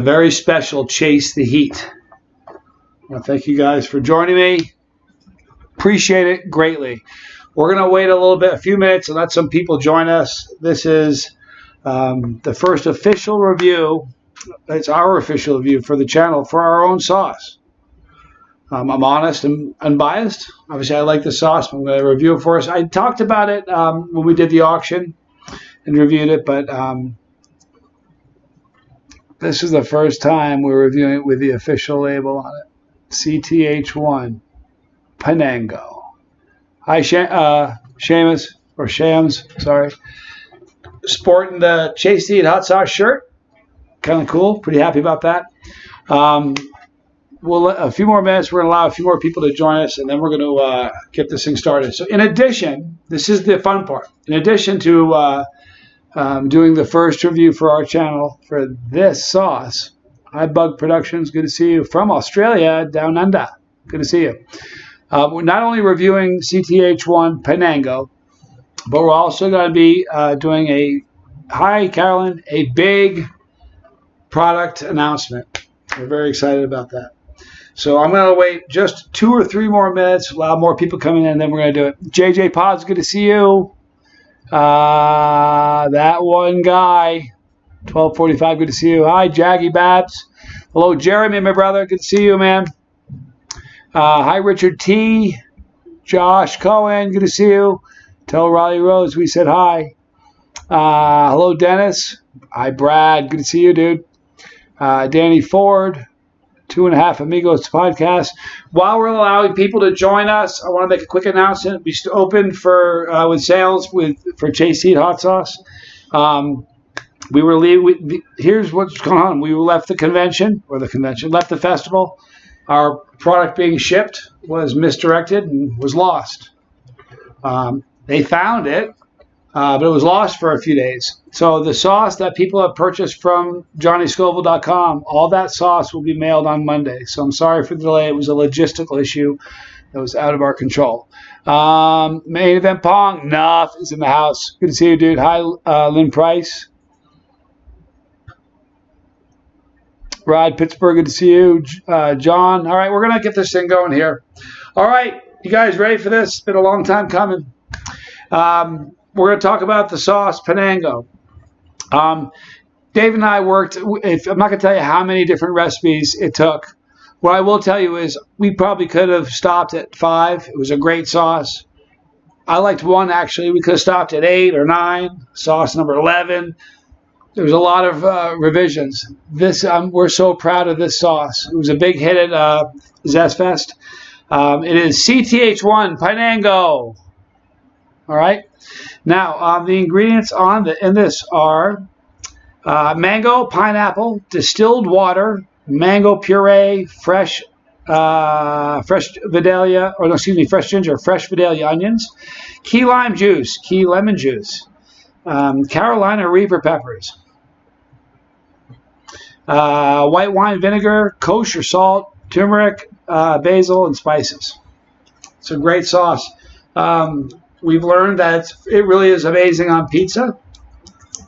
Very special Chase the Heat. Well, thank you guys for joining me. Appreciate it greatly. We're going to wait a few minutes, and let some people join us. This is the first official review. It's our official review for the channel for our own sauce. I'm honest and unbiased. Obviously, I like the sauce. I'm going to review it for us. I talked about it when we did the auction and reviewed it, but this is the first time we're reviewing it with the official label on it. CTH-1 Pineango. Hi, Seamus, or Shams, sorry. Sporting the Chase the Heat hot sauce shirt. Kind of cool. Pretty happy about that. A few more minutes. We're going to allow a few more people to join us, and then we're going to get this thing started. So in addition, this is the fun part. In addition to doing the first review for our channel for this sauce, iBug Productions, good to see you. From Australia, down under. Good to see you. We're not only reviewing CTH-1 Pineango, but we're also going to be doing hi Carolyn, a big product announcement. We're very excited about that. So I'm going to wait just 2 or 3 more minutes, allow more people coming in, and then we're going to do it. JJ Pods, good to see you. That one guy, 1245, good to see you. Hi, Jaggy Babs. Hello, Jeremy, my brother. Good to see you, man. Hi, Richard T. Josh Cohen, good to see you. Tell Riley Rose we said hi. Hello, Dennis. Hi, Brad. Good to see you, dude. Danny Ford, 2.5 Amigos podcast. While we're allowing people to join us, I want to make a quick announcement. We still open for with sales for Chase Heat hot sauce. Here's what's going on. We left the festival. Our product being shipped was misdirected and was lost. They found it, but it was lost for a few days. So the sauce that people have purchased from johnnyscoville.com, all that sauce will be mailed on Monday. So I'm sorry for the delay. It was a logistical issue that was out of our control. Main Event Pong, Nuff is in the house. Good to see you, dude. Hi, Lynn Price. Rod Pittsburgh, good to see you. John. All right, we're going to get this thing going here. All right, you guys ready for this? It's been a long time coming. We're going to talk about the sauce, Pineango. Dave and I worked, I'm not going to tell you how many different recipes it took. What I will tell you is we probably could have stopped at 5. It was a great sauce. I liked 1, actually. We could have stopped at 8 or 9. Sauce number 11. There was a lot of revisions. We're so proud of this sauce. It was a big hit at Zest Fest. It is CTH-1 Pineango. All right. Now, the ingredients in this are mango, pineapple, distilled water, mango puree, fresh Vidalia, fresh ginger, fresh Vidalia onions, key lime juice, key lemon juice, Carolina Reaper peppers, white wine vinegar, kosher salt, turmeric, basil, and spices. It's a great sauce. We've learned that it really is amazing on pizza.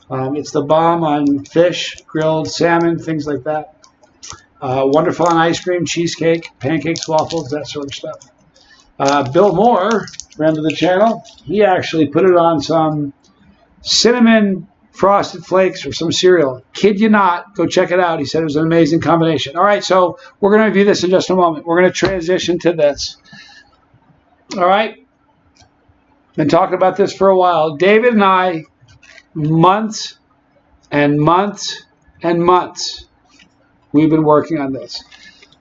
It's the bomb on fish, grilled salmon, things like that. Wonderful on ice cream, cheesecake, pancakes, waffles, that sort of stuff. Bill Moore, friend of the channel, he actually put it on some cinnamon frosted flakes or some cereal. Kid you not, go check it out. He said it was an amazing combination. All right, so we're going to review this in just a moment. We're going to transition to this. All right. Been talking about this for a while. David and I, months and months and months, we've been working on this.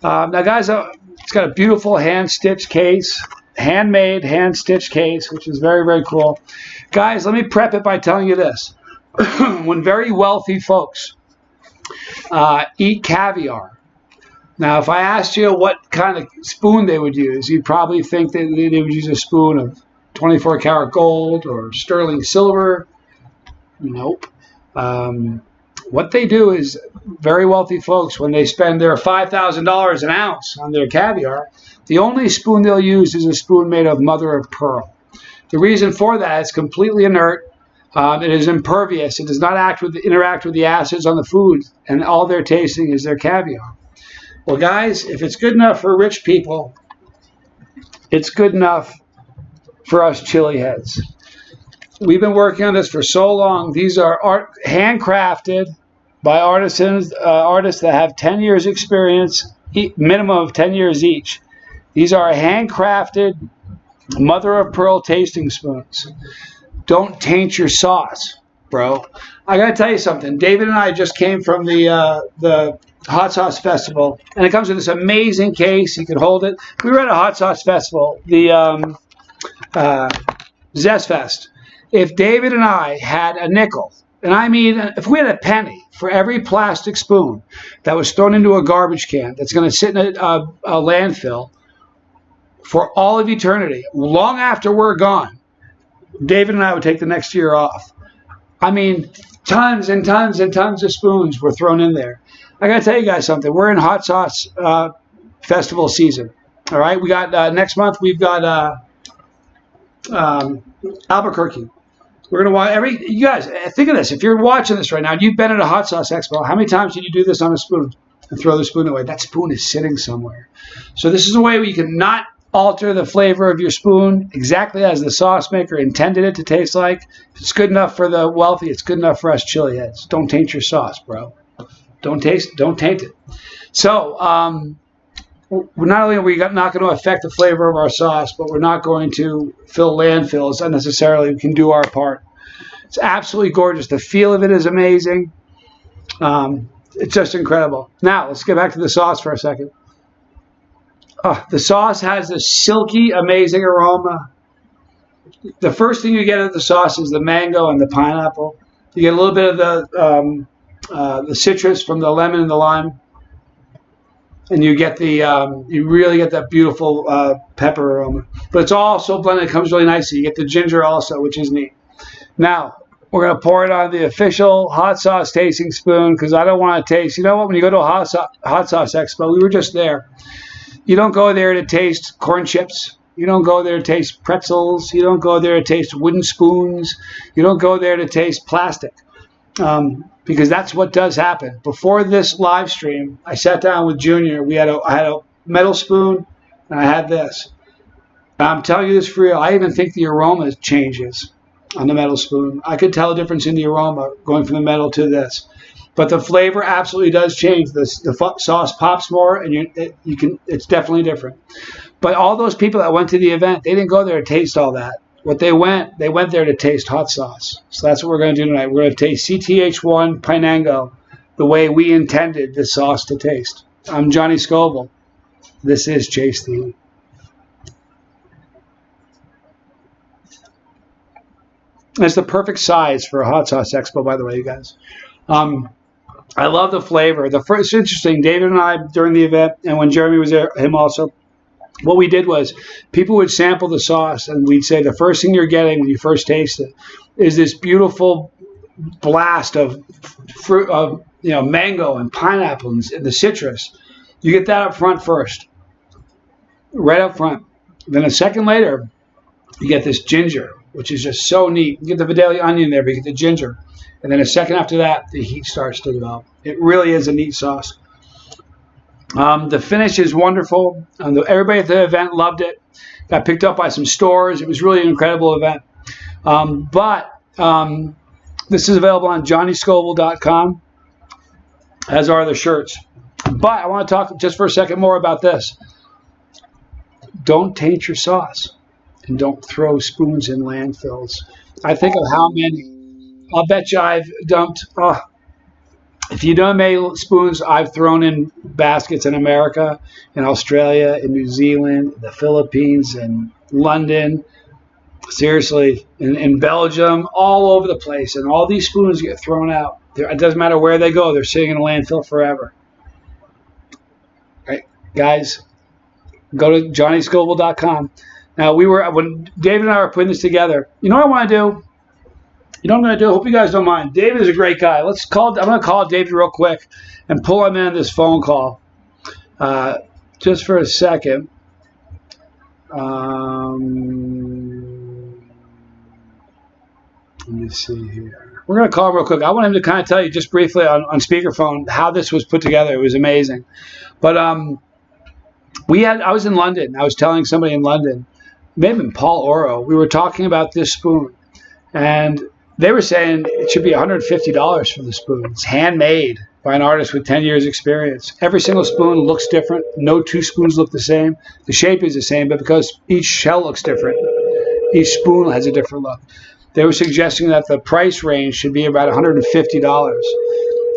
Now, guys, it's got a beautiful hand-stitched case, handmade, hand-stitched case, which is very, very cool. Guys, let me prep it by telling you this. When very wealthy folks eat caviar, now, if I asked you what kind of spoon they would use, you'd probably think that they would use a spoon of 24 karat gold or sterling silver. Nope. What they do is, very wealthy folks, when they spend their $5,000 an ounce on their caviar, the only spoon they'll use is a spoon made of mother of pearl. The reason for that is completely inert. It is impervious. It does not interact with the acids on the food, and all they're tasting is their caviar. Well, guys, if it's good enough for rich people, it's good enough for us chili heads. We've been working on this for so long. These are handcrafted by artists that have 10 years experience, minimum of 10 years each. These are handcrafted mother of pearl tasting spoons. Don't taint your sauce, bro. I gotta tell you something. David and I just came from the Hot Sauce Festival, and it comes in this amazing case. You can hold it. We were at a Hot Sauce Festival, the Zest Fest. If David and I had a nickel, and I mean, if we had a penny for every plastic spoon that was thrown into a garbage can that's going to sit in a landfill for all of eternity, long after we're gone, David and I would take the next year off. I mean, tons and tons and tons of spoons were thrown in there. I got to tell you guys something. We're in Hot Sauce Festival season. All right, we got next month. We've got Albuquerque. We're gonna watch you guys. Think of this. If you're watching this right now, you've been at a Hot Sauce Expo. How many times did you do this on a spoon and throw the spoon away? That spoon is sitting somewhere. So this is a way where you can not alter the flavor of your spoon exactly as the sauce maker intended it to taste like. If it's good enough for the wealthy, it's good enough for us chili heads. Don't taint your sauce, bro. Don't taint it. So not only are we not going to affect the flavor of our sauce, but we're not going to fill landfills unnecessarily. We can do our part. It's absolutely gorgeous. The feel of it is amazing. It's just incredible. Now, let's get back to the sauce for a second. The sauce has this silky, amazing aroma. The first thing you get out of the sauce is the mango and the pineapple. You get a little bit of the citrus from the lemon and the lime. And you get you really get that beautiful pepper aroma. But it's all so blended, it comes really nicely. You get the ginger also, which is neat. Now, we're going to pour it on the official hot sauce tasting spoon because I don't want to taste. You know what? When you go to a hot sauce expo, we were just there. You don't go there to taste corn chips. You don't go there to taste pretzels. You don't go there to taste wooden spoons. You don't go there to taste plastic. Because that's what does happen. Before this live stream, I sat down with Junior. I had a metal spoon, and I had this. And I'm telling you this for real. I even think the aroma changes on the metal spoon. I could tell a difference in the aroma going from the metal to this. But the flavor absolutely does change. The sauce pops more, and it's definitely different. But all those people that went to the event, they didn't go there to taste all that. They went there to taste hot sauce. So that's what we're going to do tonight. We're going to taste CTH-1 Pineango the way we intended the sauce to taste. I'm Johnny Scoville. This is Chase the Heat. It's the perfect size for a hot sauce expo, by the way, you guys. I love the flavor. It's interesting. David and I, during the event, and when Jeremy was there, him also, what we did was people would sample the sauce, and we'd say the first thing you're getting when you first taste it is this beautiful blast of fruit, of mango and pineapple and the citrus. You get that up front first, right up front. Then a second later, you get this ginger, which is just so neat. You get the Vidalia onion there, but you get the ginger. And then a second after that, the heat starts to develop. It really is a neat sauce. The finish is wonderful. Everybody at the event loved it. Got picked up by some stores. It was really an incredible event. This is available on johnnyscoville.com, as are the shirts. But I want to talk just for a second more about this. Don't taint your sauce, and don't throw spoons in landfills. I think of how many. I'll bet you I've dumped. If you don't make spoons, I've thrown in baskets in America, in Australia, in New Zealand, the Philippines, and London. Seriously, in Belgium, all over the place. And all these spoons get thrown out. It doesn't matter where they go. They're sitting in a landfill forever. Right, guys, go to johnnyscoville.com. Now, when David and I were putting this together, you know what I want to do? You know what I'm going to do? I hope you guys don't mind. David is a great guy. I'm going to call David real quick and pull him in on this phone call. Just for a second. Let me see here. We're going to call him real quick. I want him to kind of tell you just briefly on speakerphone how this was put together. It was amazing. But I was in London. I was telling somebody in London, maybe Paul Oro, we were talking about this spoon. And they were saying it should be $150 for the spoon. It's handmade by an artist with 10 years experience. Every single spoon looks different. No two spoons look the same. The shape is the same, but because each shell looks different, each spoon has a different look. They were suggesting that the price range should be about $150.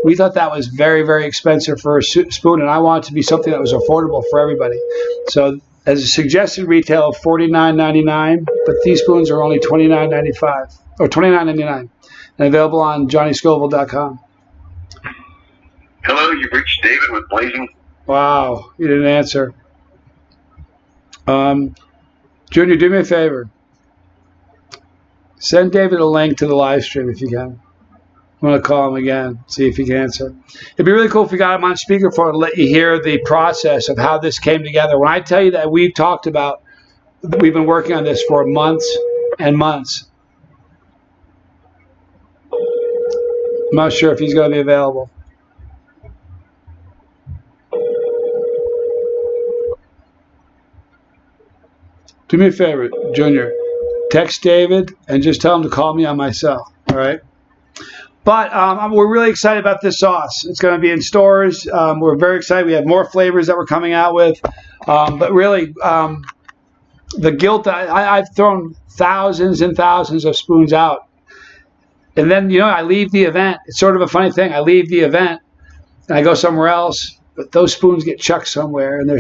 We thought that was very, very expensive for a spoon, and I wanted it to be something that was affordable for everybody. So as a suggested retail of $49.99, but these spoons are only $29.95 or $29.99, and available on johnnyscoville.com. Hello, you've reached David with Blazing. Wow, you didn't answer. Junior, do me a favor. Send David a link to the live stream if you can. I'm going to call him again, see if he can answer. It'd be really cool if we got him on speakerphone to let you hear the process of how this came together. When I tell you that we've been working on this for months and months. I'm not sure if he's going to be available. Do me a favor, Junior. Text David and just tell him to call me on my cell, all right? But we're really excited about this sauce. It's going to be in stores. We're very excited. We have more flavors that we're coming out with. But really, the guilt, I've thrown thousands and thousands of spoons out. And then, I leave the event. It's sort of a funny thing. I leave the event and I go somewhere else. But those spoons get chucked somewhere, and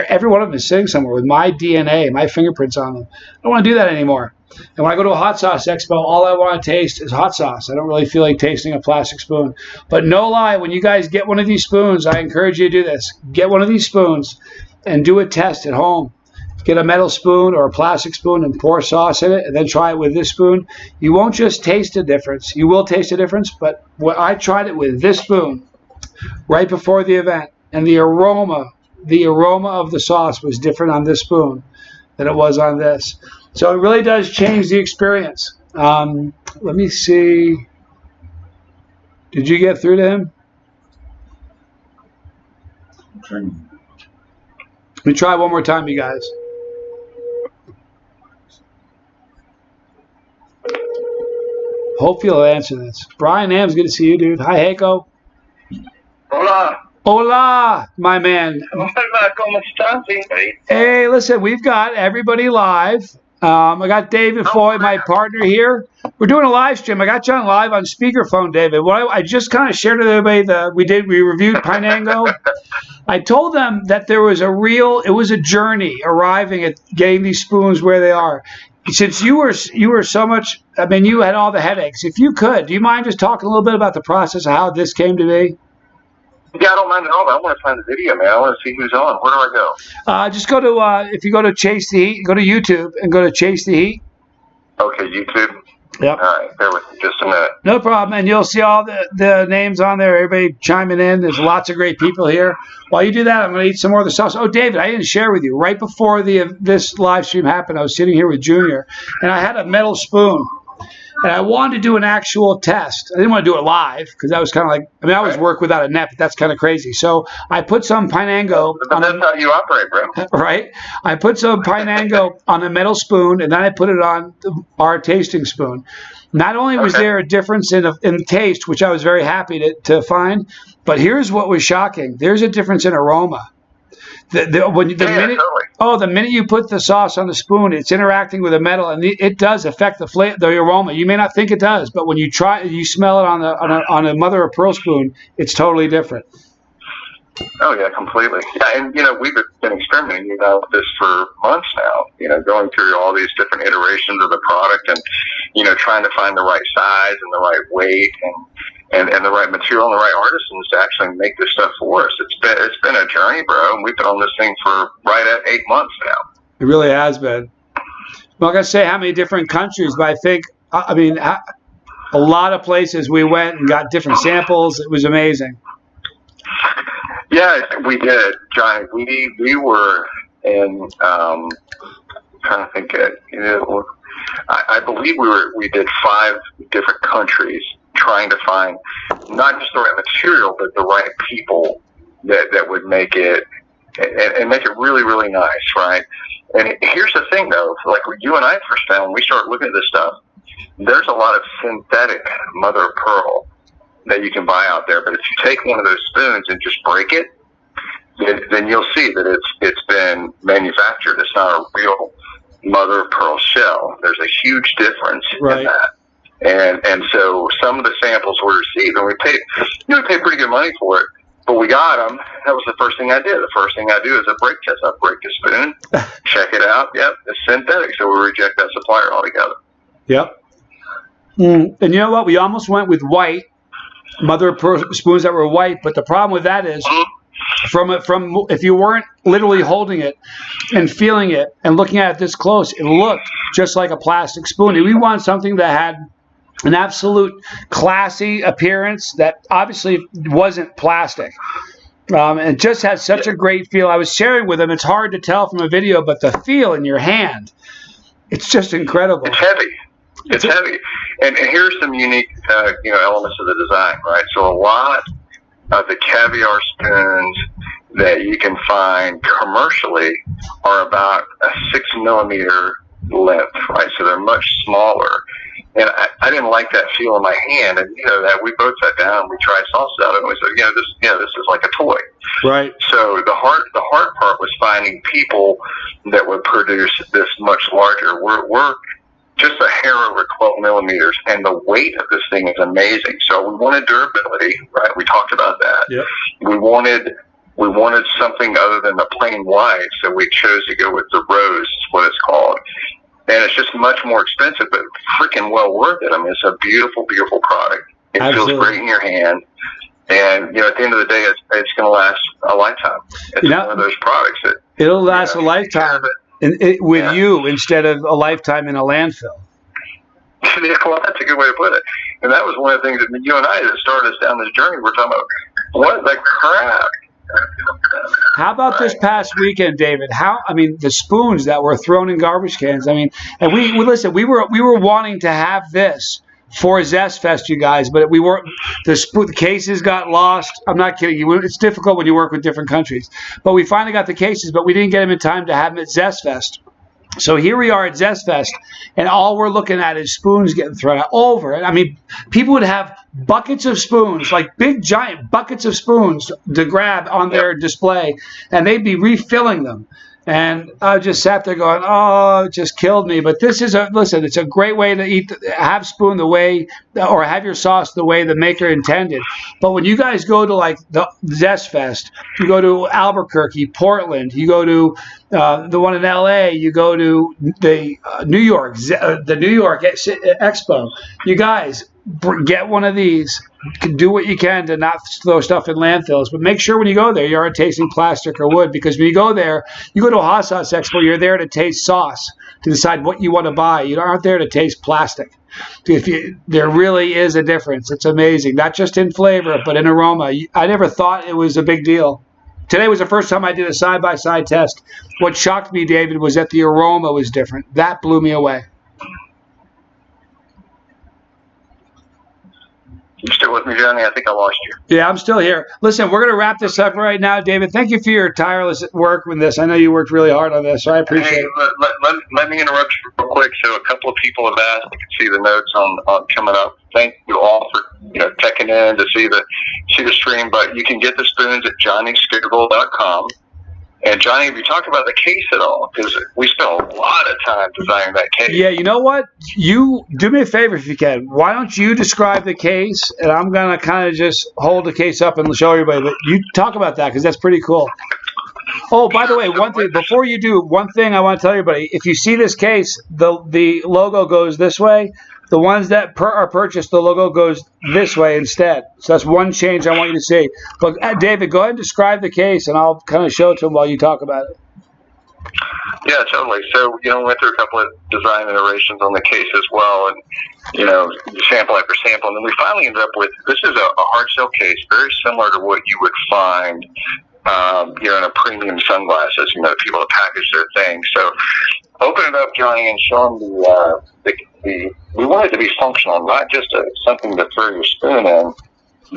every one of them is sitting somewhere with my DNA, my fingerprints on them. I don't want to do that anymore. And when I go to a hot sauce expo, all I want to taste is hot sauce. I don't really feel like tasting a plastic spoon. But no lie, when you guys get one of these spoons, I encourage you to do this. Get one of these spoons and do a test at home. Get a metal spoon or a plastic spoon and pour sauce in it, and then try it with this spoon. You won't just taste a difference. You will taste a difference, but I tried it with this spoon right before the event. And the aroma of the sauce was different on this spoon than it was on this. So it really does change the experience. Let me see. Did you get through to him? Let me try one more time, you guys. Hope you'll answer this. Brian Am's good to see you, dude. Hi, Heiko. Hola. Hola, my man. Hola, ¿cómo estás? Hey, listen, we've got everybody live. I got David Foy, my partner here. We're doing a live stream. I got you on live on speakerphone, David. I just kind of shared with everybody we reviewed Pineango. I told them that it was a journey arriving at getting these spoons where they are. Since you were so much, you had all the headaches. If you could, do you mind just talking a little bit about the process of how this came to be? Yeah, I don't mind at all. I want to find the video, man. I want to see who's on. Where do I go? Just go to, if you go to Chase the Heat, go to YouTube and go to Chase the Heat. Okay, YouTube. Yep. All right, bear with me just a minute. No problem. And you'll see all the names on there, everybody chiming in. There's lots of great people here. While you do that, I'm going to eat some more of the sauce. Oh, David, I didn't share with you. Right before this live stream happened, I was sitting here with Junior, and I had a metal spoon. And I wanted to do an actual test. I didn't want to do it live because that was kind of like, I always work without a net, but that's kind of crazy. So I put some Pineango. But that's how you operate, bro. Right? I put some Pineango on a metal spoon, and then I put it on our tasting spoon. Not only was there a difference in taste, which I was very happy to find, but here's what was shocking. There's a difference in aroma. The minute you put the sauce on the spoon, it's interacting with the metal, and it does affect the aroma. You may not think it does, but when you smell it on a mother of pearl spoon, it's totally different. Oh yeah, completely. Yeah, and we've been experimenting with this for months now. Going through all these different iterations of the product, and trying to find the right size and the right weight and the right material and the right artisans to actually make this stuff for us. It's been a journey, bro, and we've been on this thing for right at 8 months now. It really has been. I'm not gonna say how many different countries, but I think a lot of places we went and got different samples. It was amazing. Yeah, we did, Johnny. We were in trying to think I believe we did 5 different countries trying to find not just the right material, but the right people that would make it and make it really, really nice, right? And here's the thing, though, like you and I first found when we started looking at this stuff, there's a lot of synthetic mother of pearl that you can buy out there. But if you take one of those spoons and just break it, then you'll see that it's been manufactured. It's not a real mother of pearl shell. There's a huge difference in that. And so some of the samples we received, and we paid pretty good money for it, but we got them. That was the first thing I did. The first thing I do is a break test. I break the spoon, check it out. Yep, it's synthetic, so we reject that supplier altogether. Yep. And you know what? We almost went with white, mother of pearl spoons that were white, but the problem with that is from if you weren't literally holding it and feeling it and looking at it this close, it looked just like a plastic spoon. And we wanted something that had an absolute classy appearance that obviously wasn't plastic. And just has such a great feel. I was sharing with them. It's hard to tell from a video, but the feel in your hand, it's just incredible. It's heavy. It's heavy. And here's some unique elements of the design, right? So a lot of the caviar spoons that you can find commercially are about a 6 millimeter length, right? So they're much smaller. And I didn't like that feel in my hand. And, that we both sat down and we tried sauce out and we said, this is like a toy. Right. So the hard part was finding people that would produce this much larger. We're just a hair over 12 millimeters, and the weight of this thing is amazing. So we wanted durability, right? We talked about that. Yep. We wanted something other than the plain white, so we chose to go with the rose, is what it's called. And it's just much more expensive, but freaking well worth it. I mean, it's a beautiful, beautiful product. It Absolutely. feels great in your hand. And, at the end of the day, it's going to last a lifetime. It's one of those products that... It'll last a lifetime with you instead of a lifetime in a landfill. Well, that's a good way to put it. And that was one of the things that you and I that started us down this journey. We're talking about, what the crap? How about this past weekend, David? The spoons that were thrown in garbage cans. And we listen. We were wanting to have this for Zest Fest, you guys, but we weren't. The cases got lost. I'm not kidding you. It's difficult when you work with different countries. But we finally got the cases, but we didn't get them in time to have them at Zest Fest. So here we are at Zest Fest, and all we're looking at is spoons getting thrown out over it. People would have buckets of spoons, like big, giant buckets of spoons to grab on their display, and they'd be refilling them. And I just sat there going, oh, it just killed me. But this is it's a great way to have spoon the way, or have your sauce the way the maker intended. But when you guys go to like the Zest Fest, you go to Albuquerque, Portland, you go to the one in LA, you go to the New York Expo, you guys get one of these. Do what you can to not throw stuff in landfills, but make sure when you go there you aren't tasting plastic or wood, because when you go there, you go to a hot sauce expo, you're there to taste sauce, to decide what you want to buy. You aren't there to taste plastic. There really is a difference. It's amazing, not just in flavor but in aroma. I never thought it was a big deal. Today was the first time I did a side-by-side test. What shocked me, David, was that the aroma was different. That blew me away. You still with me, Johnny? I think I lost you. Yeah, I'm still here. Listen, we're going to wrap this up right now, David. Thank you for your tireless work with this. I know you worked really hard on this, so I appreciate it. Let me interrupt you real quick. So a couple of people have asked. You can see the notes on coming up. Thank you all for checking in to see the stream. But you can get the spoons at johnnyscooterville.com. And Johnny, have you talked about the case at all? Because we spent a lot of time designing that case. Yeah, you know what? You do me a favor if you can. Why don't you describe the case, and I'm going to kind of just hold the case up and show everybody. But you talk about that because that's pretty cool. Oh, by the way, one thing before you do, one thing I want to tell everybody: if you see this case, the logo goes this way. The ones that are purchased, the logo goes this way instead. So that's one change I want you to see. But David, go ahead and describe the case, and I'll kind of show it to him while you talk about it. Yeah, totally. So, we went through a couple of design iterations on the case as well, and, sample after sample. And then we finally ended up with, this is a hard shell case, very similar to what you would find in a premium sunglasses, people that package their things. So open it up, Johnny, and show them we want it to be functional, not just something to throw your spoon in,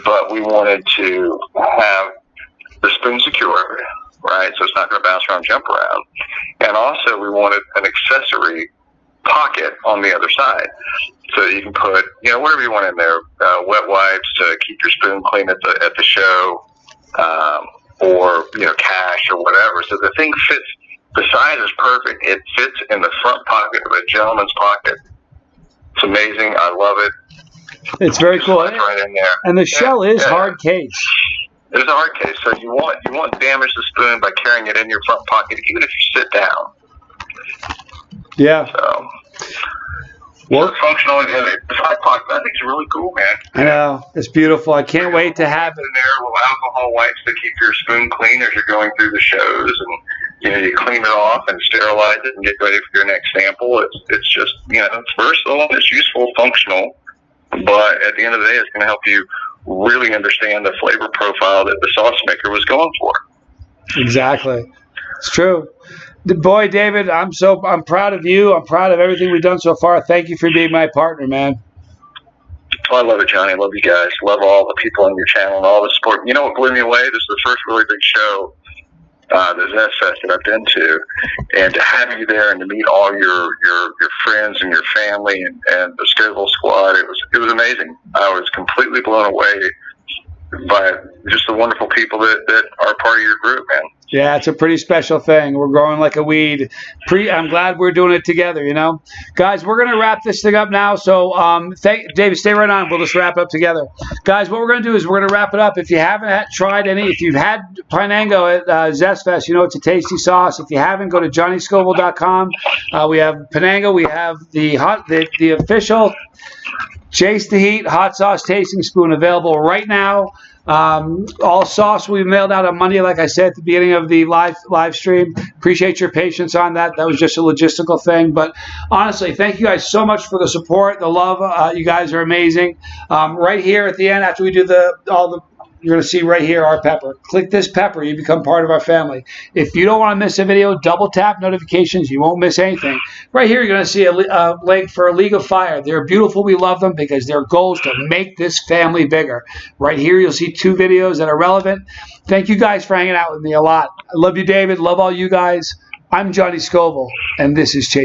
but we wanted to have the spoon secure, right? So it's not going to bounce around, jump around. And also we wanted an accessory pocket on the other side, so you can put, whatever you want in there, wet wipes to keep your spoon clean at the show, or, cash or whatever. So the thing fits, the size is perfect. It fits in the front pocket of a gentleman's pocket. It's amazing. I love it. It's very cool. Right in there. And the shell is hard case. It is a hard case, so you won't damage the spoon by carrying it in your front pocket, even if you sit down. Yeah. So it's functional. And the side pocket, I think it's really cool, man. I know. It's beautiful. I can't wait to have it. In there with alcohol wipes to keep your spoon clean as you're going through the shows, and you clean it off and sterilize it and get ready for your next sample. It's just it's versatile, it's useful, functional, but at the end of the day, it's going to help you really understand the flavor profile that the sauce maker was going for. Exactly. It's true. Boy, David, I'm proud of you. I'm proud of everything we've done so far. Thank you for being my partner, man. Oh, I love it, Johnny. I love you guys. Love all the people on your channel and all the support. You know what blew me away? This is the first really big show, the Zest Fest that I've been to, and to have you there and to meet all your friends and your family and the Scoville squad, it was amazing. I was completely blown away by just the wonderful people that are part of your group, man. Yeah, it's a pretty special thing. We're growing like a weed. I'm glad we're doing it together, Guys, we're going to wrap this thing up now. So, David, stay right on. We'll just wrap up together. Guys, what we're going to do is we're going to wrap it up. If you haven't tried any, if you've had Pineango at Zest Fest, it's a tasty sauce. If you haven't, go to johnnyscoville.com. We have Pineango. We have the official Chase the Heat hot sauce tasting spoon available right now. All sauce will be mailed out on Monday, like I said at the beginning of the live stream. Appreciate your patience on that. That was just a logistical thing. But honestly, thank you guys so much for the support, the love. You guys are amazing. Right here at the end, after we do you're going to see right here our pepper. Click this pepper. You become part of our family. If you don't want to miss a video, double tap notifications. You won't miss anything. Right here, you're going to see a link for a League of Fire. They're beautiful. We love them because their goal is to make this family bigger. Right here, you'll see 2 videos that are relevant. Thank you guys for hanging out with me a lot. I love you, David. Love all you guys. I'm Johnny Scoville, and this is Chase.